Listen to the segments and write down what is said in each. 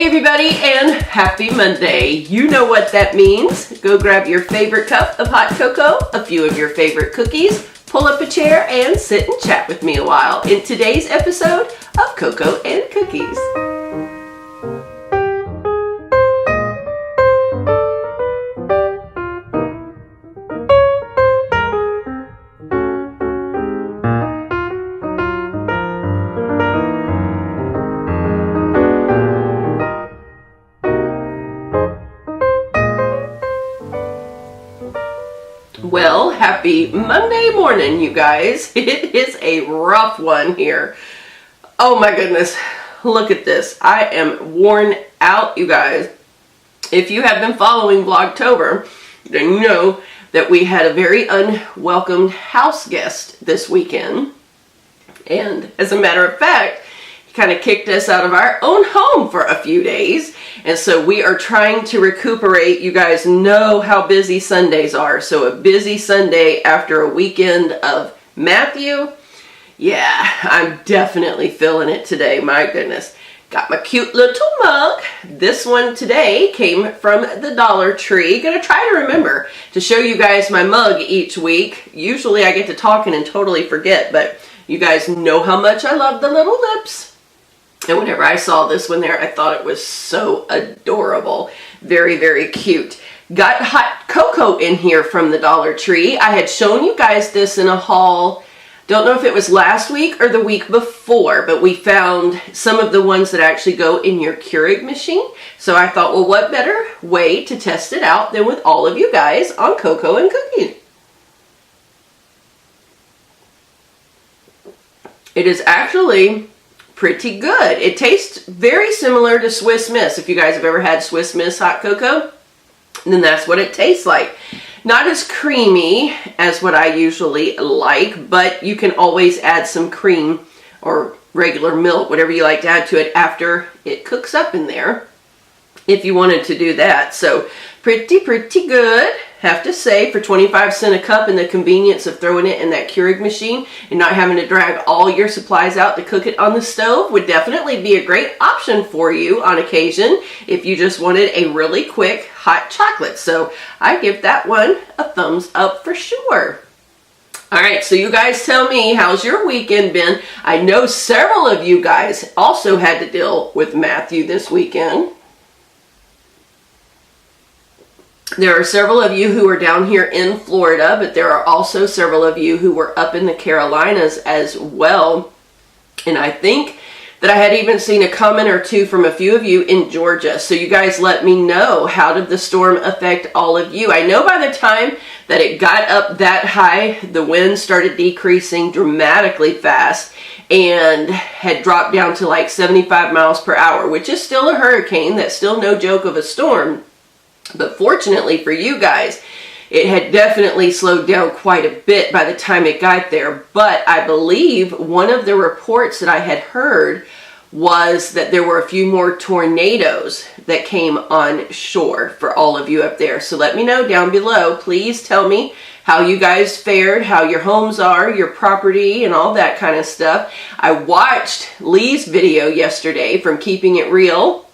Everybody, and happy Monday. You know what that means. Go grab your favorite cup of hot cocoa, a few of your favorite cookies, pull up a chair, and sit and chat with me a while in today's episode of Cocoa and Cookies. Well, happy Monday morning, you guys. It is a rough one here. Oh my goodness, look at this. I am worn out, you guys. If you have been following Vlogtober, then you know that we had a very unwelcomed house guest this weekend. And as a matter of fact, he kind of kicked us out of our own home for a few days. And so we are trying to recuperate. You guys know how busy Sundays are. So a busy Sunday after a weekend of Matthew. Yeah, I'm definitely feeling it today. My goodness. Got my cute little mug. This one today came from the Dollar Tree. Gonna try to remember to show you guys my mug each week. Usually I get to talking and totally forget, but you guys know how much I love the little lips. And whenever I saw this one there, I thought it was so adorable. Very, very cute. Got hot cocoa in here from the Dollar Tree. I had shown you guys this in a haul. Don't know if it was last week or the week before, but we found some of the ones that actually go in your Keurig machine. So I thought, well, what better way to test it out than with all of you guys on Cocoa and Cookies. It is actually pretty good. It tastes very similar to Swiss Miss. If you guys have ever had Swiss Miss hot cocoa, then that's what it tastes like. Not as creamy as what I usually like, but you can always add some cream or regular milk, whatever you like to add to it after it cooks up in there, if you wanted to do that. So pretty good, have to say, for 25 cents a cup, and the convenience of throwing it in that Keurig machine and not having to drag all your supplies out to cook it on the stove would definitely be a great option for you on occasion if you just wanted a really quick hot chocolate. So I give that one a thumbs up for sure. All right, so you guys tell me, how's your weekend been? I know several of you guys also had to deal with Matthew this weekend. There are several of you who are down here in Florida, but there are also several of you who were up in the Carolinas as well. And I think that I had even seen a comment or two from a few of you in Georgia. So you guys let me know, how did the storm affect all of you? I know by the time that it got up that high, the wind started decreasing dramatically fast and had dropped down to like 75 miles per hour, which is still a hurricane. That's still no joke of a storm. But fortunately for you guys, it had definitely slowed down quite a bit by the time it got there. But I believe one of the reports that I had heard was that there were a few more tornadoes that came on shore for all of you up there. So let me know down below. Please tell me how you guys fared, how your homes are, your property, and all that kind of stuff. I watched Lee's video yesterday from Keeping It Real,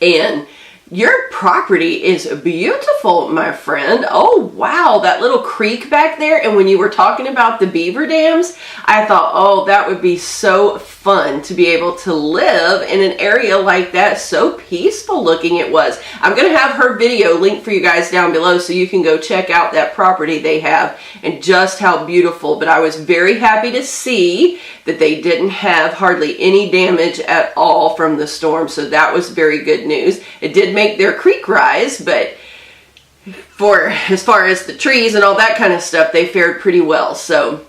and your property is beautiful, my friend. Oh, wow, that little creek back there. And when you were talking about the beaver dams, I thought, oh, that would be so fun to be able to live in an area like that. So peaceful looking it was. I'm going to have her video linked for you guys down below so you can go check out that property they have and just how beautiful. But I was very happy to see that they didn't have hardly any damage at all from the storm. So that was very good news. It did make their creek rise, but for as far as the trees and all that kind of stuff, they fared pretty well. So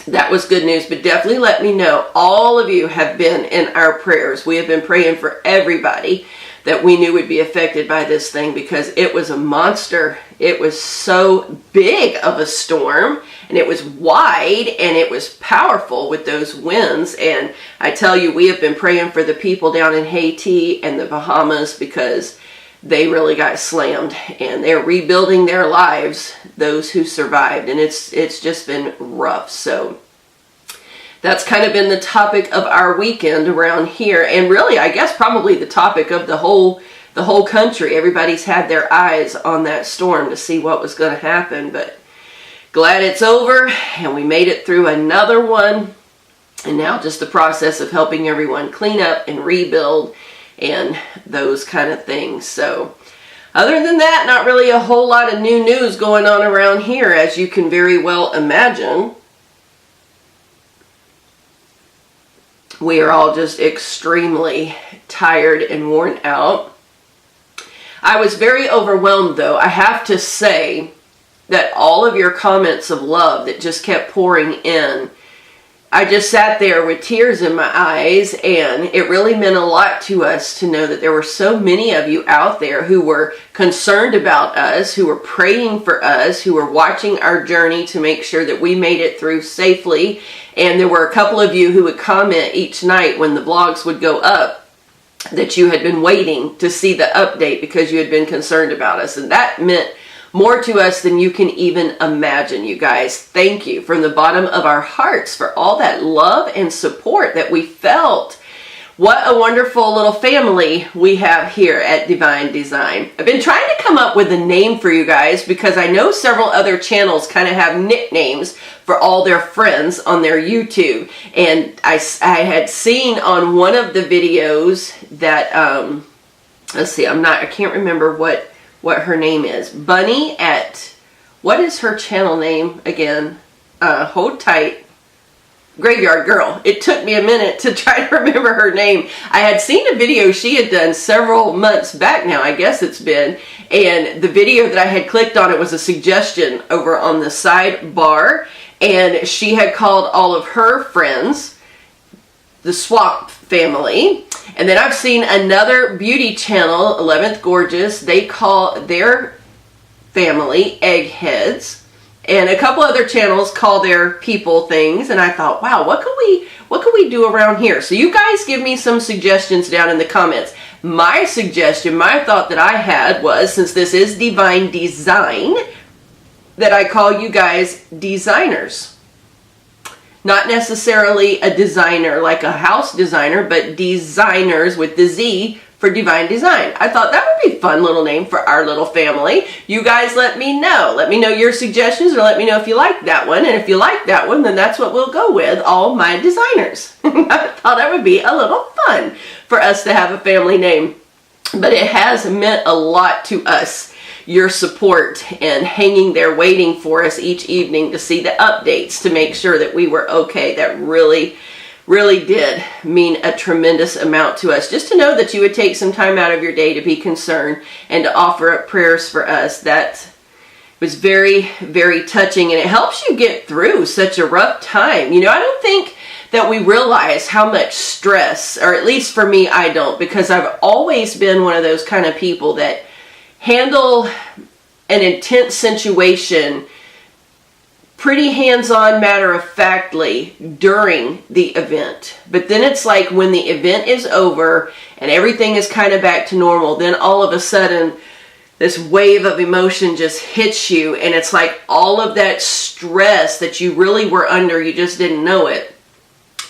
that was good news. But definitely let me know. All of you have been in our prayers. We have been praying for everybody that we knew would be affected by this thing, because it was a monster. It was so big of a storm, and it was wide, and it was powerful with those winds. And I tell you, we have been praying for the people down in Haiti and the Bahamas, because they really got slammed, and they're rebuilding their lives, those who survived, and it's just been rough. So that's kind of been the topic of our weekend around here, and really, I guess probably the topic of the whole country. Everybody's had their eyes on that storm to see what was going to happen, but glad it's over, and we made it through another one, and now just the process of helping everyone clean up and rebuild and those kind of things. So other than that, not really a whole lot of new news going on around here, as you can very well imagine. We are all just extremely tired and worn out. I was very overwhelmed, though. I have to say that all of your comments of love that just kept pouring in, I just sat there with tears in my eyes, and it really meant a lot to us to know that there were so many of you out there who were concerned about us, who were praying for us, who were watching our journey to make sure that we made it through safely. And there were a couple of you who would comment each night when the vlogs would go up that you had been waiting to see the update because you had been concerned about us. And that meant more to us than you can even imagine, you guys. Thank you from the bottom of our hearts for all that love and support that we felt. What a wonderful little family we have here at DeeVine DeeZine. I've been trying to come up with a name for you guys because I know several other channels kind of have nicknames for all their friends on their YouTube. And I had seen on one of the videos that, let's see, I can't remember what her name is. Bunny at, what is her channel name again? Hold tight. Graveyard Girl. It took me a minute to try to remember her name. I had seen a video she had done several months back now, I guess it's been, and the video that I had clicked on, it was a suggestion over on the sidebar, and she had called all of her friends the Swamp family. And then I've seen another beauty channel, 11th Gorgeous, they call their family Eggheads. And a couple other channels call their people things, and I thought, wow, what can we do around here? So you guys give me some suggestions down in the comments. My suggestion, my thought that I had was, since this is DeeVine DeeZine, that I call you guys designers. Not necessarily a designer like a house designer, but designers with the Z for DeeVine DeeZine. I thought that would be a fun little name for our little family. You guys let me know. Let me know your suggestions, or let me know if you like that one. And if you like that one, then that's what we'll go with, all my designers. I thought that would be a little fun for us to have a family name. But it has meant a lot to us, your support and hanging there waiting for us each evening to see the updates to make sure that we were okay. That really did mean a tremendous amount to us. Just to know that you would take some time out of your day to be concerned and to offer up prayers for us. That was very, very touching, and it helps you get through such a rough time. You know, I don't think that we realize how much stress, or at least for me, I don't, because I've always been one of those kind of people that handle an intense situation pretty hands-on, matter-of-factly during the event. But then it's like when the event is over and everything is kind of back to normal, then all of a sudden this wave of emotion just hits you, and it's like all of that stress that you really were under, you just didn't know it,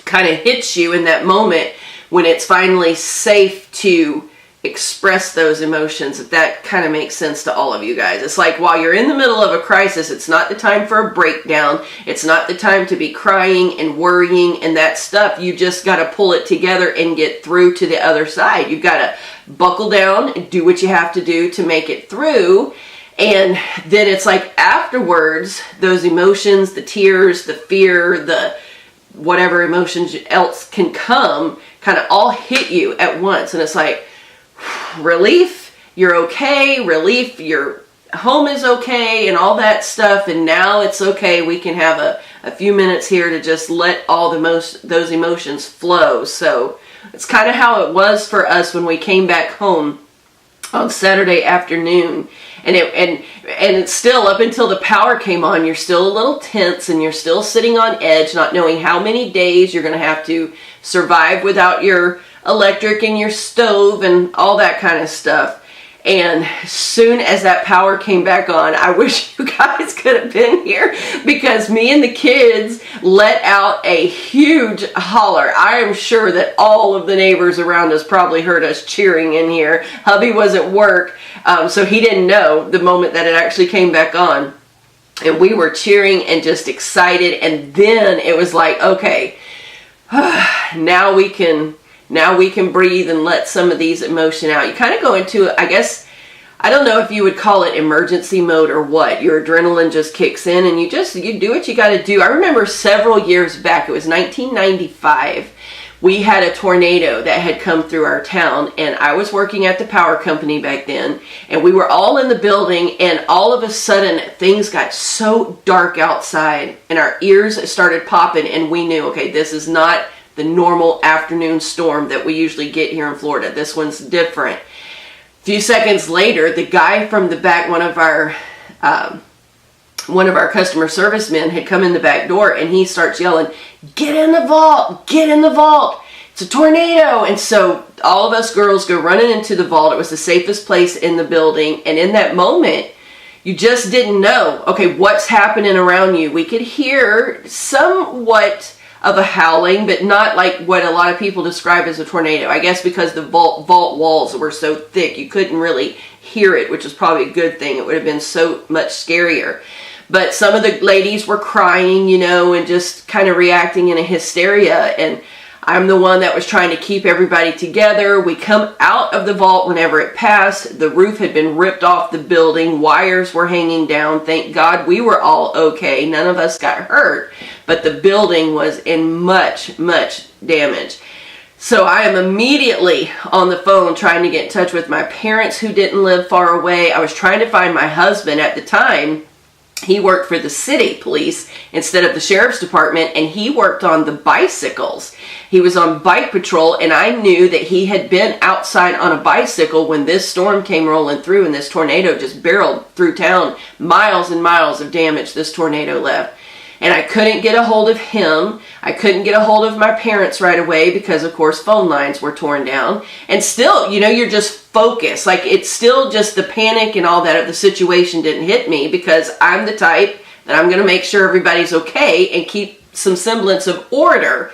kind of hits you in that moment when it's finally safe to express those emotions. If that kind of makes sense to all of you guys. It's like while you're in the middle of a crisis, it's not the time for a breakdown. It's not the time to be crying and worrying and that stuff. You just got to pull it together and get through to the other side. You've got to buckle down and do what you have to do to make it through. And then it's like afterwards, those emotions, the tears, the fear, the whatever emotions else can come, kind of all hit you at once. And it's like, relief, you're okay, relief, your home is okay, and all that stuff, and now it's okay, we can have a few minutes here to just let all those emotions flow. So it's kind of how it was for us when we came back home on Saturday afternoon. And it's still, up until the power came on, you're still a little tense, and you're still sitting on edge, not knowing how many days you're going to have to survive without your electric and your stove and all that kind of stuff. And as soon as that power came back on, I wish you guys could have been here, because me and the kids let out a huge holler. I am sure that all of the neighbors around us probably heard us cheering in here. Hubby was at work, so he didn't know the moment that it actually came back on. And we were cheering and just excited. And then it was like, okay, now we can breathe and let some of these emotion out. You kind of go into, I guess, I don't know if you would call it emergency mode or what. Your adrenaline just kicks in and you do what you got to do. I remember several years back, it was 1995, we had a tornado that had come through our town, and I was working at the power company back then, and we were all in the building, and all of a sudden things got so dark outside and our ears started popping, and we knew, okay, this is not the normal afternoon storm that we usually get here in Florida. This one's different. A few seconds later, the guy from the back, one of our customer service men, had come in the back door, and he starts yelling, "Get in the vault! Get in the vault! It's a tornado!" And so all of us girls go running into the vault. It was the safest place in the building. And in that moment, you just didn't know, okay, what's happening around you. We could hear somewhat of a howling, but not like what a lot of people describe as a tornado. I guess because the vault walls were so thick, you couldn't really hear it, which was probably a good thing. It would have been so much scarier. But some of the ladies were crying, you know, and just kind of reacting in a hysteria. And I'm the one that was trying to keep everybody together. We come out of the vault whenever it passed. The roof had been ripped off the building. Wires were hanging down. Thank God we were all okay. None of us got hurt. But the building was in much, much damage. So I am immediately on the phone trying to get in touch with my parents who didn't live far away. I was trying to find my husband at the time. He worked for the city police instead of the sheriff's department, and he worked on the bicycles. He was on bike patrol, and I knew that he had been outside on a bicycle when this storm came rolling through, and this tornado just barreled through town. Miles and miles of damage this tornado left. And I couldn't get a hold of him. I couldn't get a hold of my parents right away because, of course, phone lines were torn down. And still, you know, you're just focused. Like, it's still just the panic and all that of the situation didn't hit me, because I'm the type that I'm going to make sure everybody's okay and keep some semblance of order.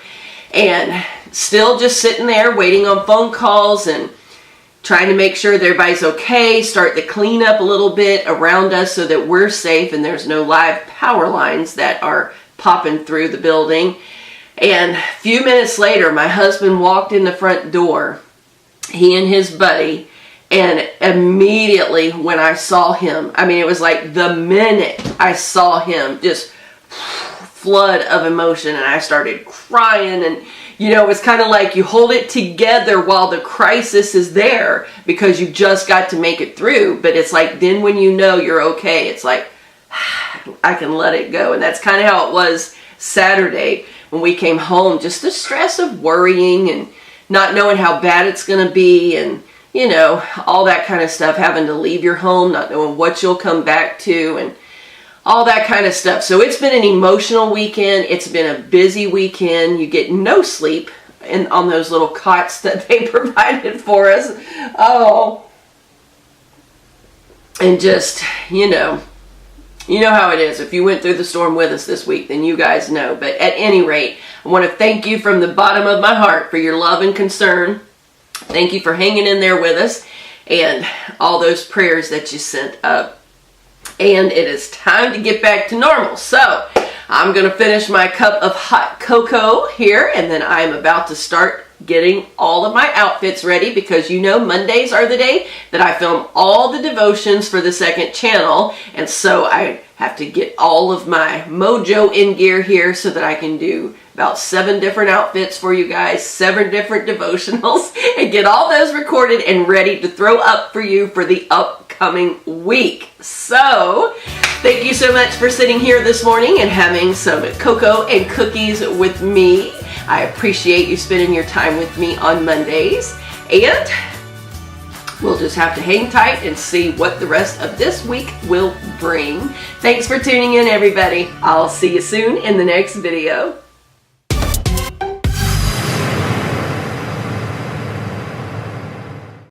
And still just sitting there waiting on phone calls and trying to make sure that everybody's okay, start the cleanup a little bit around us so that we're safe and there's no live power lines that are popping through the building. And a few minutes later, my husband walked in the front door, he and his buddy, and immediately when I saw him, I mean, it was like the minute I saw him, just flood of emotion, and I started crying. And you know, it's kind of like you hold it together while the crisis is there because you just got to make it through. But it's like then when you know you're okay, it's like, I can let it go. And that's kind of how it was Saturday when we came home. Just the stress of worrying and not knowing how bad it's going to be, and, you know, all that kind of stuff. Having to leave your home, not knowing what you'll come back to, and all that kind of stuff. So it's been an emotional weekend. It's been a busy weekend. You get no sleep on those little cots that they provided for us. Oh. And just, you know how it is. If you went through the storm with us this week, then you guys know. But at any rate, I want to thank you from the bottom of my heart for your love and concern. Thank you for hanging in there with us and all those prayers that you sent up. And it is time to get back to normal. So I'm going to finish my cup of hot cocoa here, and then I'm about to start getting all of my outfits ready, because you know Mondays are the day that I film all the devotions for the second channel. And so I have to get all of my mojo in gear here so that I can do about 7 different outfits for you guys, 7 different devotionals, and get all those recorded and ready to throw up for you for the upcoming week. So thank you so much for sitting here this morning and having some cocoa and cookies with me. I appreciate you spending your time with me on Mondays, and we'll just have to hang tight and see what the rest of this week will bring. Thanks for tuning in, everybody. I'll see you soon in the next video.